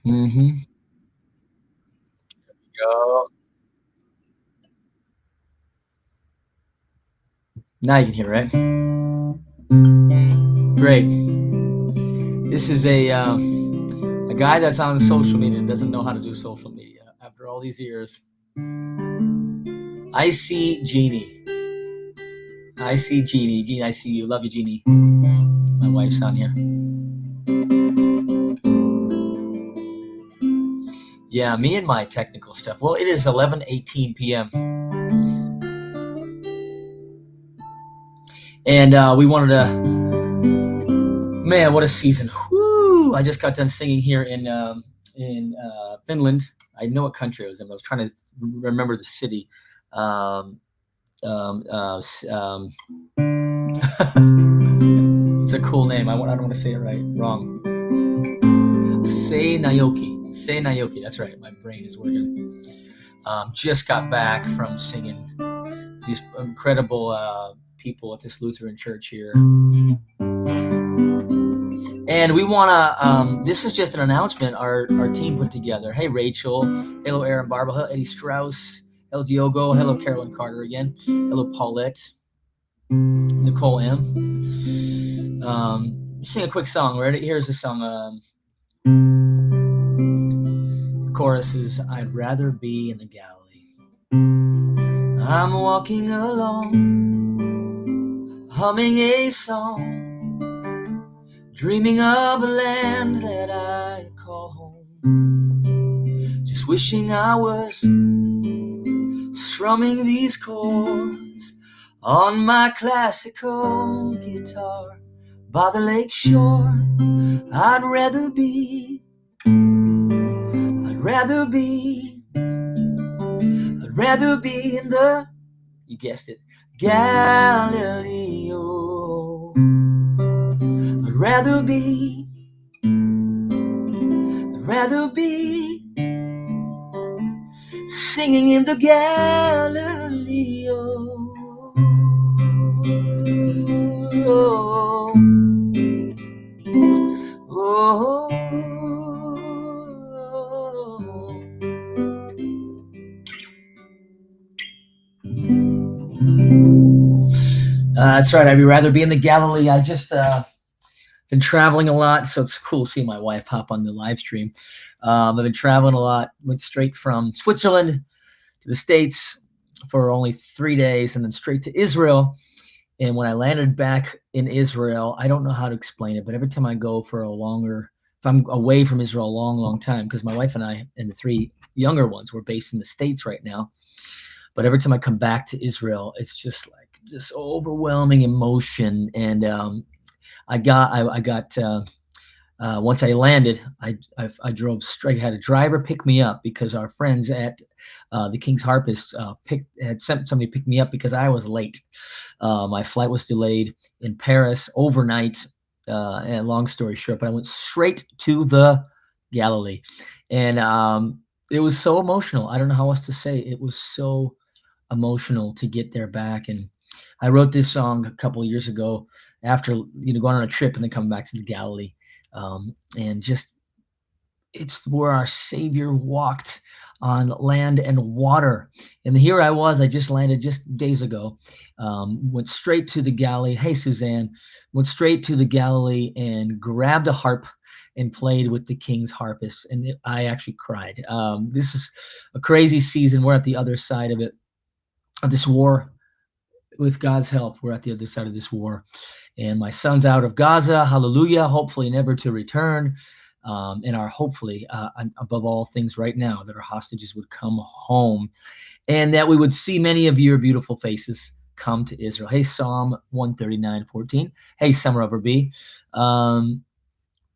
Mhm. Go. Now you can hear, right? Great. This is a guy that's on social media and doesn't know how to do social media after all these years. I see Jeannie. I see Jeannie. Jeannie, I see you. Love you, Jeannie. My wife's on here. Yeah, me and my technical stuff. Well, it is 11:18 p.m. And we wanted to, man, what a season. Whoo! I just got done singing here in Finland. I know what country I was in. I was trying to remember the city. Um, um, uh, um, it's a cool name. I don't want to say it right. Wrong. Say Naoki. Say Naoki. That's right. My brain is working. Just got back from singing these incredible people at this Lutheran church here. And we want to, this is just an announcement our team put together. Hey, Rachel. Hello, Aaron Barber. Hello, Eddie Strauss. Hello, Diogo. Hello, Carolyn Carter again. Hello, Paulette. Nicole M. Sing a quick song. Ready? Here's the song. The chorus is I'd rather be in the Galilee. I'm walking along, humming a song, dreaming of a land that I call home. Just wishing I was strumming these chords on my classical guitar by the lake shore. I'd rather be in the, you guessed it, Galilee. Oh, I'd rather be singing in the Galilee. Oh, oh, oh, oh. That's right. I'd rather be in the Galilee. I just been traveling a lot, so it's cool seeing my wife hop on the live stream. I've been traveling a lot. Went straight from Switzerland to the States for only 3 days, and then straight to Israel. And when I landed back in Israel, I don't know how to explain it, but every time I go for a longer, if I'm away from Israel a long, long time, because my wife and I and the 3 younger ones, we're based in the States right now. But every time I come back to Israel, it's just like this overwhelming emotion. And I got once I landed, I drove straight. I had a driver pick me up because our friends at the King's Harpist had sent somebody to pick me up because I was late. My flight was delayed in Paris overnight. And long story short, but I went straight to the Galilee, and it was so emotional. I don't know how else to say. It was so emotional to get there back. And I wrote this song a couple of years ago after going on a trip and then coming back to the Galilee, and just it's where our Savior walked on land and water. And here I was. I just landed just days ago. Went straight to the Galilee. Hey, Suzanne. Went straight to the Galilee and grabbed a harp and played with the King's Harpist. And I actually cried. This is a crazy season. We're at the other side of it, of this war. With God's help, we're at the other side of this war. And my son's out of Gaza. Hallelujah. Hopefully never to return. And our hopefully, above all things right now, that our hostages would come home and that we would see many of your beautiful faces come to Israel. Hey, Psalm 139:14. Hey, Summer Over B.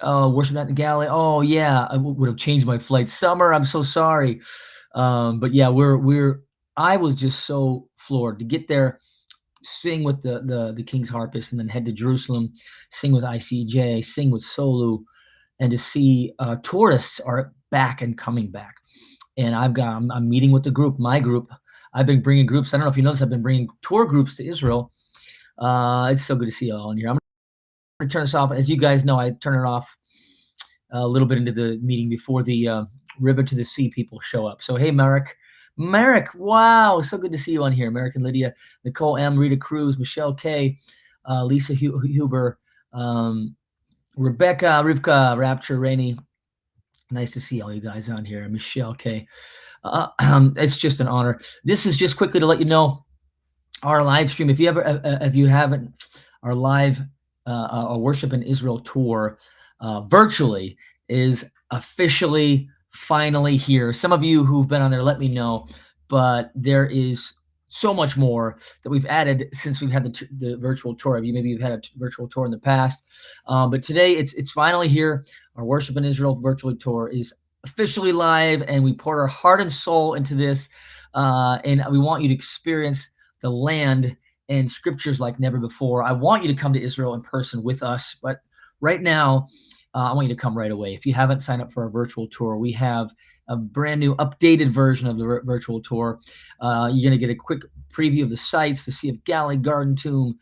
Worship at the Galilee. Oh, yeah, I would have changed my flight. Summer, I'm so sorry. But yeah, I was just so floored to get there, sing with the King's Harpist, and then head to Jerusalem, sing with ICJ, sing with Solu, and to see tourists are back and coming back. And I'm meeting with the group, my group. I've been bringing groups. I don't know if you noticed, I've been bringing tour groups to Israel. It's so good to see you all in here. I'm going to turn this off. As you guys know, I turn it off a little bit into the meeting before the River to the Sea people show up. So, hey, Merrick. Merrick, wow, so good to see you on here. Merrick and Lydia, Nicole M, Rita Cruz, Michelle K, Lisa Huber, Rebecca, Rivka, Rapture, Rainey. Nice to see all you guys on here. Michelle K. It's just an honor. This is just quickly to let you know our live stream. If you haven't, our live our Worship in Israel tour virtually is officially finally here. Some of you who've been on there, let me know, but there is so much more that we've added since we've had the virtual tour. Maybe you've had a virtual tour in the past, but today it's finally here. Our Worship in Israel virtual tour is officially live, and we poured our heart and soul into this, and we want you to experience the land and scriptures like never before. I want you to come to Israel in person with us, but right now, I want you to come right away. If you haven't signed up for our virtual tour, we have a brand new updated version of the virtual tour. You're going to get a quick preview of the sites, the Sea of Galilee, Garden Tomb,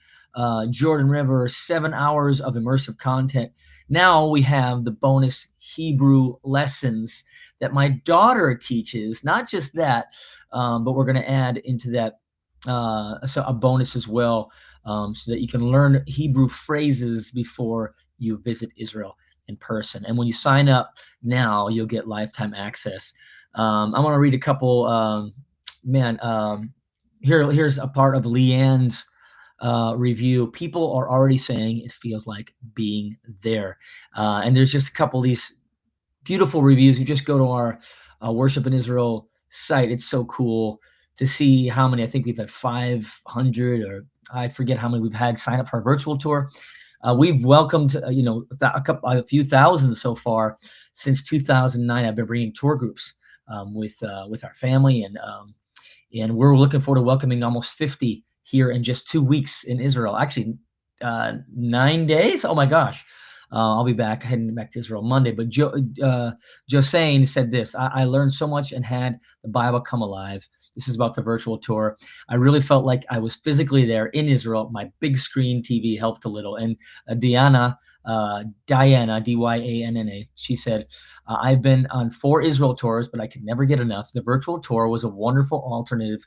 Jordan River, 7 hours of immersive content. Now we have the bonus Hebrew lessons that my daughter teaches. Not just that, but we're going to add into that so a bonus as well, so that you can learn Hebrew phrases before you visit Israel in person. And when you sign up now, you'll get lifetime access. I want to read a couple. Here's a part of Leanne's review. People are already saying it feels like being there. And there's just a couple of these beautiful reviews. You just go to our Worship in Israel site. It's so cool to see how many. I think we've had 500, or I forget how many we've had sign up for our virtual tour. We've welcomed, a few thousand so far since 2009. I've been bringing tour groups with our family, and we're looking forward to welcoming almost 50 here in just 2 weeks in Israel. Actually, 9 days. Oh my gosh. I'll be heading back to Israel Monday. But Josane said this: I learned so much and had the Bible come alive. This is about the virtual tour. I really felt like I was physically there in Israel. My big screen TV helped a little. And Diana, Dyanna, she said, I've been on 4 Israel tours, but I could never get enough. The virtual tour was a wonderful alternative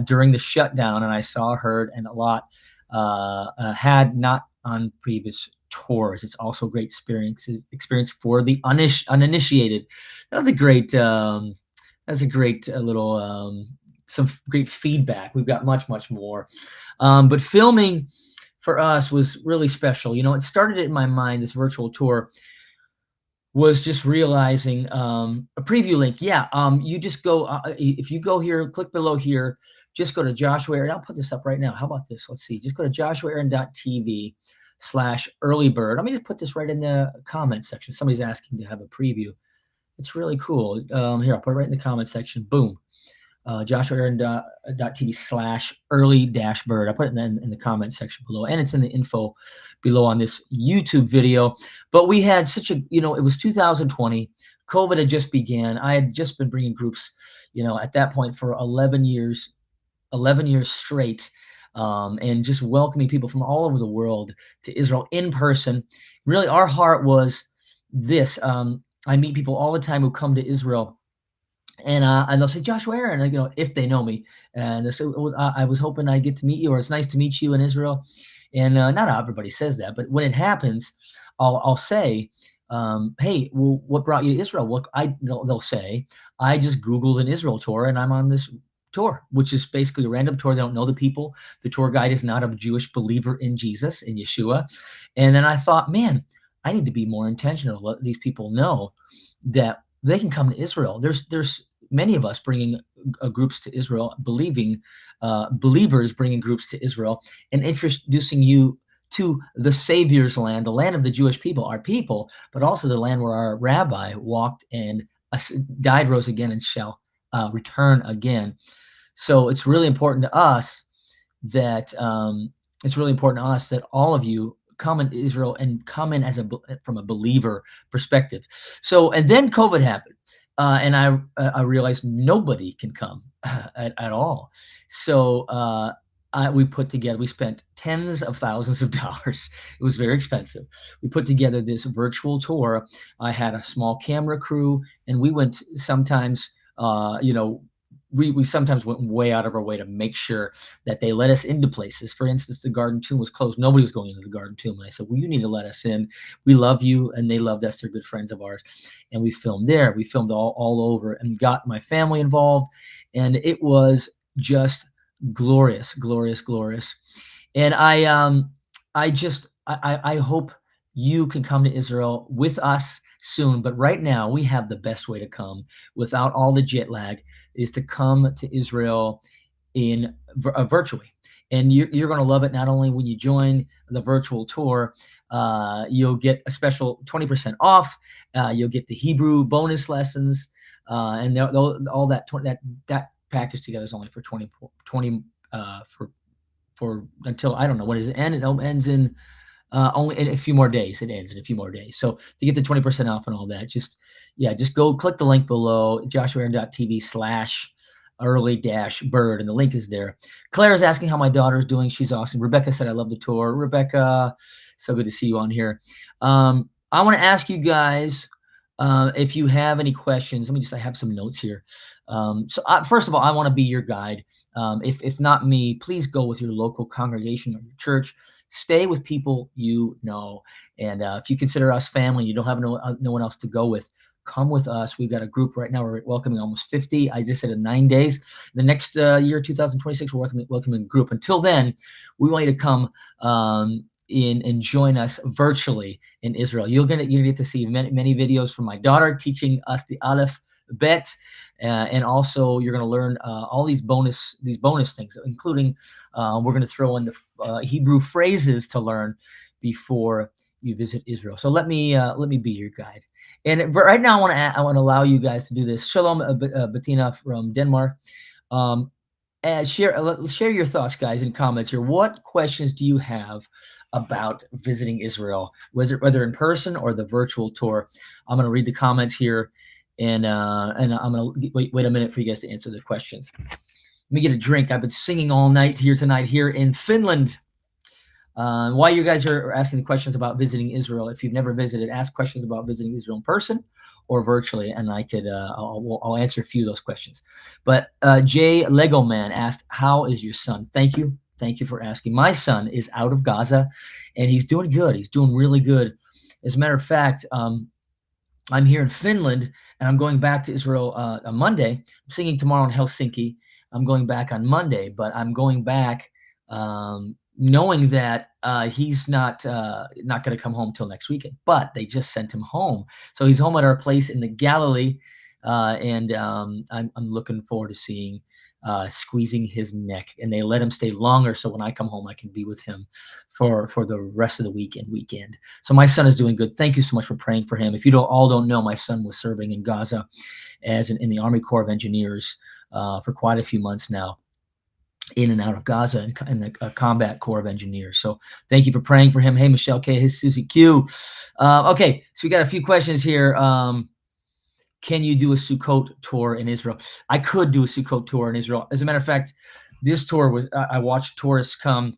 during the shutdown, and I saw, heard, and a lot had not on previous tours. It's also a great experience for the uninitiated. That was a great little some great feedback. We've got much more, but filming for us was really special. It started in my mind. This virtual tour was just realizing a preview link. Yeah, you just go if you go here, click below here, just go to Joshua Aaron. I'll put this up right now. How about this? Let's see. Just go to joshuaaaron.tv/earlybird. Let me just put this right in the comment section. Somebody's asking to have a preview. It's really cool. Here, I'll put it right in the comment section. Boom. joshuaaaron.tv/early-bird. I put it in the comment section below, and it's in the info below on this YouTube video. But we had such a, it was 2020. COVID had just began. I had just been bringing groups, at that point for 11 years straight, and just welcoming people from all over the world to Israel in person. Really, our heart was this. I meet people all the time who come to Israel, and they'll say, Joshua Aaron, if they know me, and they say, I was hoping I'd get to meet you, or it's nice to meet you in Israel. And not everybody says that, but when it happens, I'll say, hey, well, what brought you to Israel? Well, they'll say, I just Googled an Israel tour, and I'm on this tour, which is basically a random tour. They don't know the people. The tour guide is not a Jewish believer in Jesus, in Yeshua. And then I thought, man, I need to be more intentional. Let these people know that they can come to Israel. There's many of us bringing groups to Israel, believers bringing groups to Israel, and introducing you to the Savior's land, the land of the Jewish people, our people, but also the land where our rabbi walked and died, rose again, and shall return again. So it's really important to us that all of you come in Israel and come in from a believer perspective. So, and then COVID happened, and I realized nobody can come at all. So we spent tens of thousands of dollars. It was very expensive. We put together this virtual tour. I had a small camera crew, and we went sometimes, we sometimes went way out of our way to make sure that they let us into places. For instance, the Garden Tomb was closed. Nobody was going into the Garden Tomb. And I said, well, you need to let us in. We love you. And they loved us. They're good friends of ours. And we filmed there. We filmed all over and got my family involved. And it was just glorious, glorious, glorious. And I hope you can come to Israel with us soon. But right now, we have the best way to come without all the jet lag is to come to Israel virtually. And you're going to love it. Not only when you join the virtual tour, you'll get a special 20% off. You'll get the Hebrew bonus lessons, and all that package together is only for 20 for until I don't know when does it end. It ends in only in a few more days. It ends in a few more days. So to get the 20% off and all that, just go click the link below, joshuaaaron.tv/early-bird, and the link is there. Claire is asking how my daughter is doing. She's awesome. Rebecca said, I love the tour. Rebecca, so good to see you on here. I want to ask you guys, if you have any questions. I have some notes here. First of all, I want to be your guide. If not me, please go with your local congregation or your church. Stay with people you know. And if you consider us family, you don't have no one else to go with, come with us. We've got a group right now. We're welcoming almost 50. I just said in 9 days. The next year, 2026, we're welcoming a group. Until then, we want you to come in and join us virtually in Israel. You're gonna get to see many videos from my daughter teaching us the Aleph Bet, and also you're going to learn all these bonus things, including we're going to throw in the Hebrew phrases to learn before you visit Israel. So let me be your guide. And right now I want to allow you guys to do this. Shalom, Bettina from Denmark. Share your thoughts, guys, in comments here. What questions do you have about visiting Israel, whether in person or the virtual tour? I'm going to read the comments here, and I'm going to wait a minute for you guys to answer the questions. Let me get a drink. I've been singing all night tonight here in Finland. While you guys are asking the questions about visiting Israel, if you've never visited, ask questions about visiting Israel in person or virtually, and I could I'll answer a few of those questions. But Jay Lego Man asked, how is your son? Thank you for asking. My son is out of Gaza, and he's doing good. He's doing really good. As a matter of fact, I'm here in Finland, and I'm going back to Israel on Monday. I'm singing tomorrow in Helsinki. I'm going back on Monday, but I'm going back knowing that he's not going to come home till next weekend. But they just sent him home, so he's home at our place in the Galilee, and I'm looking forward to seeing, squeezing his neck. And they let him stay longer, so when I come home, I can be with him for the rest of the week and weekend. So my son is doing good. Thank you so much for praying for him. If you don't know, my son was serving in Gaza in the Army Corps of Engineers for quite a few months now, in and out of Gaza in the Combat Corps of Engineers. So thank you for praying for him. Hey, Michelle K. Hey, Susie Q. Okay, so we got a few questions here. Can you do a Sukkot tour in Israel? I could do a Sukkot tour in Israel. As a matter of fact, this tour I watched tourists come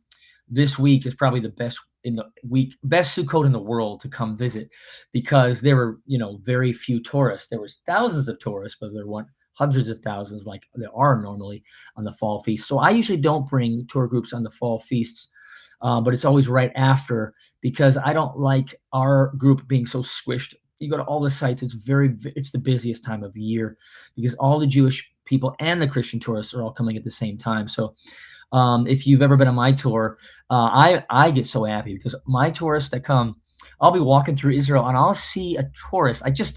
this week is probably the best Sukkot in the world to come visit, because there were, very few tourists. There was thousands of tourists, but there weren't hundreds of thousands like there are normally on the fall feast. So I usually don't bring tour groups on the fall feasts, but it's always right after, because I don't like our group being so squished. You go to all the sites, it's the busiest time of year, because all the Jewish people and the Christian tourists are all coming at the same time. So if you've ever been on my tour, I get so happy, because my tourists that come, I'll be walking through Israel and I'll see a tourist. I just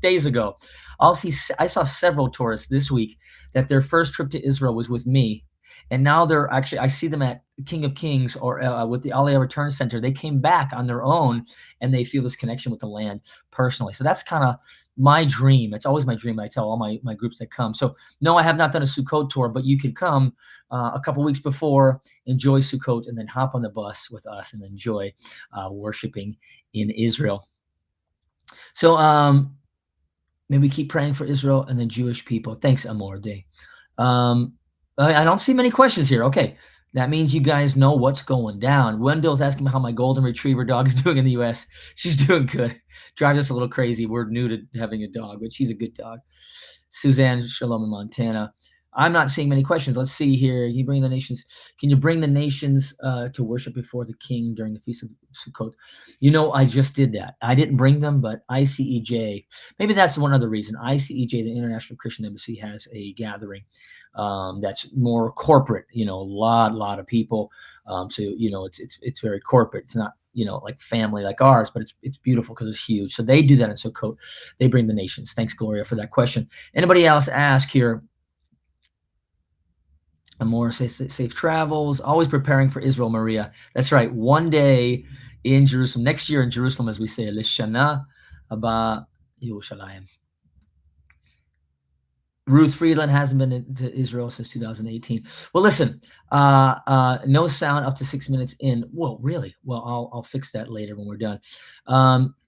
days ago. I saw several tourists this week that their first trip to Israel was with me. And now I see them at King of Kings or with the Aliyah Return Center. They came back on their own, and they feel this connection with the land personally. So that's kind of my dream. It's always my dream. I tell all my groups that come. So no, I have not done a Sukkot tour, but you could come a couple weeks before, enjoy Sukkot, and then hop on the bus with us and enjoy worshiping in Israel. So maybe keep praying for Israel and the Jewish people. Thanks, Amor Day. I don't see many questions here. Okay. That means you guys know what's going down. Wendell's asking me how my golden retriever dog is doing in the US. She's doing good. Drives us a little crazy. We're new to having a dog, but she's a good dog. Suzanne Shalom in Montana. I'm not seeing many questions. Let's see here. Can you bring the nations? Can you bring the nations to worship before the king during the feast of Sukkot? You know, I just did that. I didn't bring them, but ICEJ. Maybe that's one other reason. ICEJ, the International Christian Embassy, has a gathering that's more corporate. You know, a lot of people. So you know, it's very corporate. It's not like family like ours, but it's beautiful because it's huge. So they do that in Sukkot. They bring the nations. Thanks, Gloria, for that question. Anybody else ask here? And more safe travels. Always preparing for Israel, Maria. That's right. One day in Jerusalem, next year in Jerusalem, as we say, Lishana Haba Yerushalayim. Ruth Friedland hasn't been to Israel since 2018. Well, listen, no sound up to 6 minutes in. Whoa, really? Well, I'll fix that later when we're done.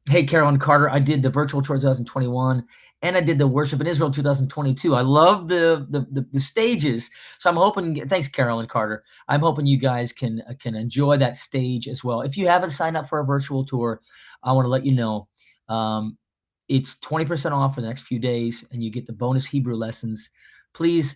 Hey, Carolyn Carter, I did the virtual tour 2021, and I did the worship in Israel 2022. I love the stages. So I'm hoping. Thanks, Carolyn Carter. I'm hoping you guys can enjoy that stage as well. If you haven't signed up for a virtual tour, I want to let you know. It's 20% off for the next few days, and you get the bonus Hebrew lessons. Please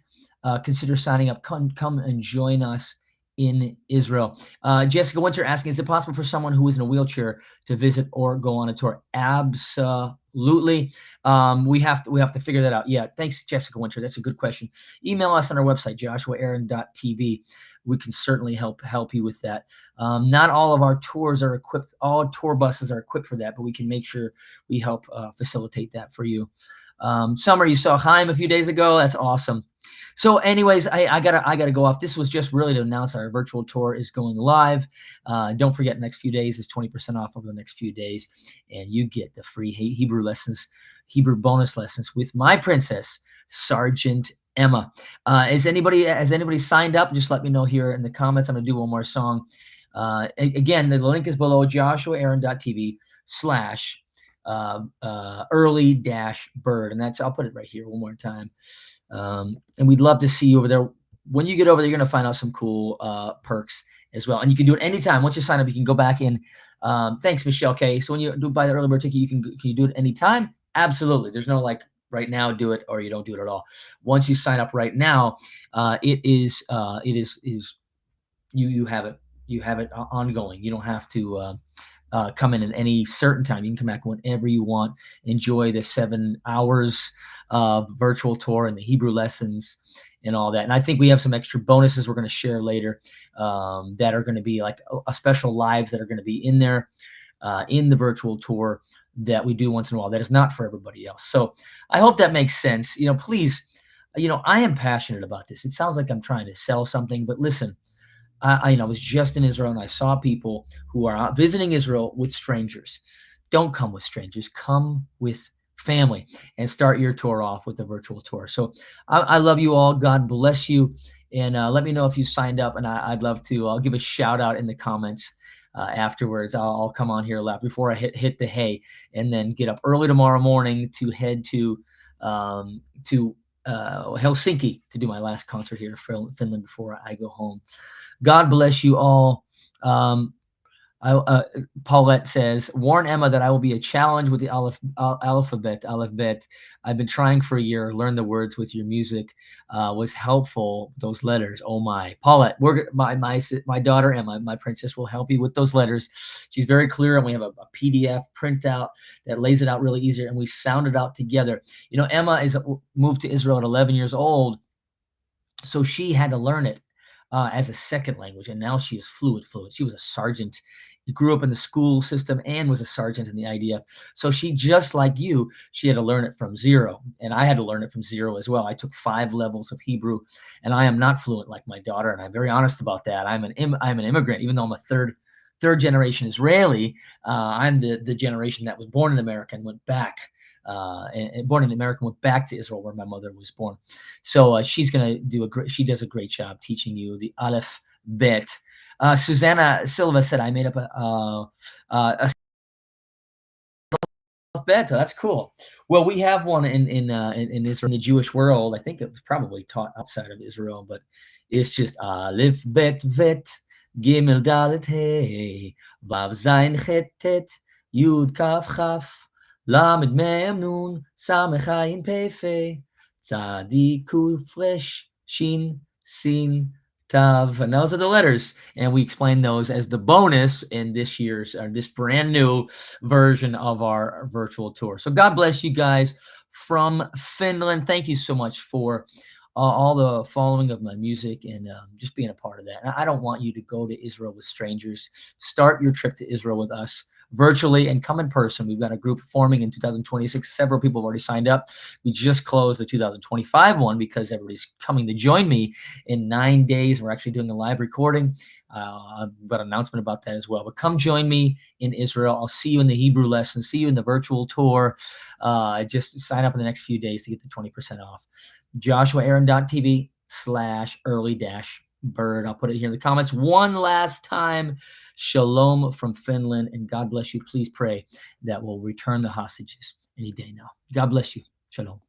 consider signing up. Come and join us in Israel. Jessica Winter asking, is it possible for someone who is in a wheelchair to visit or go on a tour? Absolutely. We have to figure that out. Yeah, thanks, Jessica Winter. That's a good question. Email us on our website, joshuaaaron.tv. We can certainly help you with that. Not all of our tours are equipped. All tour buses are equipped for that, but we can make sure we help facilitate that for you. Summer, you saw Chaim a few days ago. That's awesome. So anyways, I gotta go off. This was just really to announce our virtual tour is going live. Don't forget, next few days is 20% off over the next few days, and you get the free Hebrew lessons, Hebrew bonus lessons with my princess, Sergeant Emma. Has anybody signed up? Just let me know here in the comments. I'm gonna do one more song. Again, the link is below, joshuaaron.tv/ early-bird, and I'll put it right here one more time. And we'd love to see you over there. When you get over there, you're going to find out some cool perks as well. And you can do it anytime. Once you sign up, you can go back in. Thanks, Michelle K. So when you do buy the early bird ticket, can you do it anytime? Absolutely. There's no like right now, do it, or you don't do it at all. Once you sign up right now, it is you have it ongoing. You don't have to come in at any certain time. You can come back whenever you want. Enjoy the 7 hours of virtual tour and the Hebrew lessons and all that. And I think we have some extra bonuses we're going to share later that are going to be like a special lives that are going to be in there in the virtual tour that we do once in a while. That is not for everybody else. So I hope that makes sense. Please, I am passionate about this. It sounds like I'm trying to sell something, but listen, I was just in Israel and I saw people who are out visiting Israel with strangers. Don't come with strangers. Come with family and start your tour off with a virtual tour. So I love you all. God bless you. And let me know if you signed up. And I'd love to. I'll give a shout out in the comments afterwards. I'll come on here left before I hit the hay and then get up early tomorrow morning to head to Helsinki to do my last concert here in Finland before I go home. God bless you all. Paulette says, warn Emma that I will be a challenge with the alphabet. I've been trying for a year. Learn the words with your music was helpful. Those letters. Oh my, Paulette, my daughter Emma, my princess, will help you with those letters. She's very clear, and we have a PDF printout that lays it out really easier, and we sound it out together. Emma moved to Israel at 11 years old, so she had to learn it as a second language, and now she is fluent. She was a sergeant, grew up in the school system, and was a sergeant in the IDF. So she, just like you, she had to learn it from zero, and I had to learn it from zero as well. I took 5 levels of Hebrew, and I am not fluent like my daughter, and I'm very honest about that. I'm an immigrant, even though I'm a third generation Israeli. I'm the generation that was born in America and went back. And born in America, went back to Israel where my mother was born. So she's gonna she does a great job teaching you the Aleph Bet. Susanna Silva said, I made up a Beta. That's cool. Well, we have one in Israel, in the Jewish world. I think it was probably taught outside of Israel, but It's just Aleph, Bet, Vet, Gimel, Dalet, Hey, Vav, Zayin, Chet, Tet, Yud, Kaf, Chaf, Lamed, Mem, Nun, Samech, Ayin, Pei, Fei, Tzadik, Kuf, Resh, Shin, Sin, Tav. And those are the letters. And we explain those as the bonus in this year's, or this brand new version of our virtual tour. So God bless you guys from Finland. Thank you so much for all the following of my music and just being a part of that. And I don't want you to go to Israel with strangers. Start your trip to Israel with us virtually and come in person. We've got a group forming in 2026. Several people have already signed up. We just closed the 2025 one because everybody's coming to join me in 9 days. We're actually doing a live recording. I've got an announcement about that as well. But come join me in Israel. I'll see you in the Hebrew lesson. See you in the virtual tour. Just sign up in the next few days to get the 20% off. JoshuaAaron.tv/early-bird. I'll put it here in the comments one last time. Shalom from Finland, and God bless you. Please pray that we'll return the hostages any day now. God bless you. Shalom.